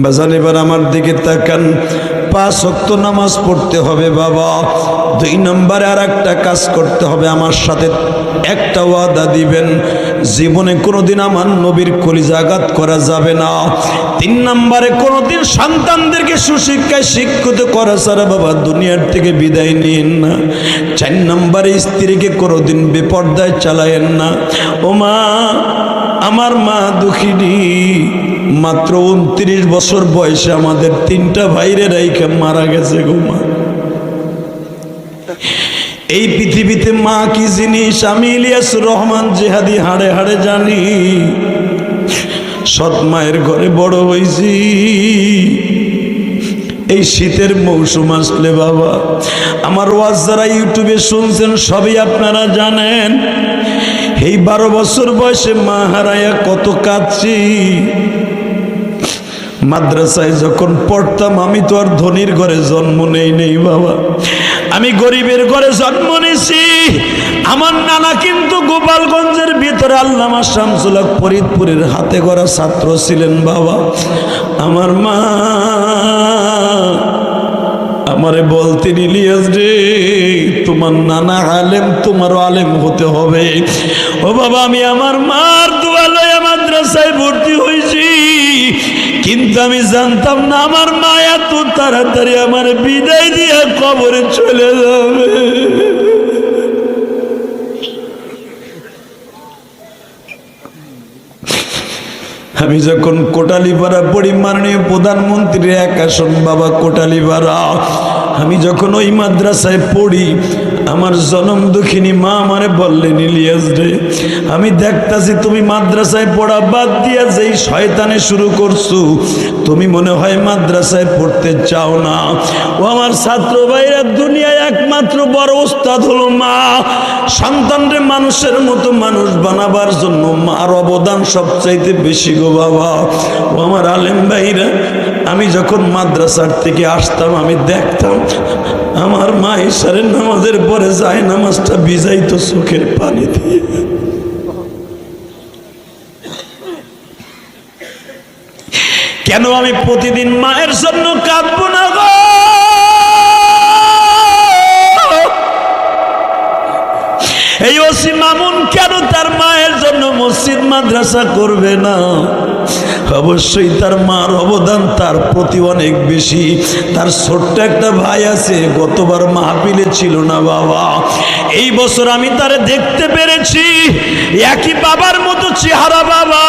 বাজান এবার আমার দিকে তাকান। 5 ওয়াক্ত নামাজ পড়তে হবে বাবা। 2 নম্বরে আর একটা কাজ করতে হবে, আমার সাথে একটা ওয়াদা দিবেন, জীবনে কোনোদিন আমার নবীর কলিজা আঘাত করা যাবে না। 3 নম্বরে কোনোদিন সন্তানদেরকে সুশিক্ষায় শিক্ষিত করা ছাড়া বাবা দুনিয়ার থেকে বিদায় নিন না। 4 নম্বরে স্ত্রীকে কোনোদিন বেপর্দায় চালায়েন না। ও মা, আমার মা দুঃখিনী, মাত্র 29 বছর বয়সে আমাদের 3টা ভাইরে রাইখা মারা গেছে গো মা। এই পৃথিবীতে মা কি জিনিস আমি ইলিয়াসুর রহমান জিহাদি হাড়ে হাড়ে জানি। সৎ মায়ের ঘরে বড় হয়েছি। এই শীতের মৌসুম আসলে বাবা, আমার ওয়াজ যারা ইউটিউবে শুনছেন সবই আপনারা জানেন। এই 12 বছর বয়সে মা হারাইয়া কত কাঁদছি। মাদ্রাসায় যখন পড়তাম আমি তো আর ধনীর ঘরে জন্ম নেই বাবা, আমি গরিবের ঘরে জন্ম নিয়েছি। আমার নানা কিন্তু গোপালগঞ্জের ভিতরে আল্লামা শামসুল হক ফরিদপুরের হাতে গড়া ছাত্র ছিলেন বাবা। আমার মা আমারে বলতেন, ইলিয়াস রে, তোমার নানা আলেম, তোমারও আলেম হতে হবে। ও বাবা, আমি আমার মার দোয়া লইয়া মাদ্রাসায় ভর্তি হয়েছি, কিন্তু আমি জানতাম না আমার মা এত তাড়াতাড়ি আমার বিদায় দিয়ে কবরে চলে যাবে। আমি যখন কোটালীপাড়া পড়ি, মাননীয় প্রধানমন্ত্রীর এক আসন বাবা কোটালীপাড়া, আমি যখন ওই মাদ্রাসায় পড়ি, আমার জনম দুঃখিনী মা আমারে বললেন, ইলিয়াস রে, আমি দেখতাছি তুমি মাদ্রাসায় পড়া বাদ দিয়া যেই শয়তানে শুরু করছো, তুমি মনে হয় মাদ্রাসায় পড়তে চাও না। ও আমার ছাত্র ভাইরা, দুনিয়ায় একমাত্র বড় ওস্তাদ হলো মা। সন্তানরে মানুষের মতো মানুষ বানাবার জন্য মার অবদান সবচাইতে বেশি গো বাবা। ও আমার আলেম ভাইরা, আমি যখন মাদ্রাসার থেকে আসতাম আমি দেখতাম আমার মা ইশারের নামাজের পরে যায় নামাজটা ভিজাইতো চোখের পানি দিয়ে। কেন আমি প্রতিদিন মায়ের জন্য কাঁদবো না গো? এই ওসি মামুন কেন তার মায়ের জন্য মসজিদ মাদ্রাসা করবে না? অবশ্যই তার মার অবদান তার প্রতি অনেক বেশি। তার ছোট্ট একটা ভাই আছে, গতবার মাহফিলে ছিল না বাবা, এই বছর আমি তারে দেখতে পেরেছি। একই বাবার মতো চেহারা বাবা,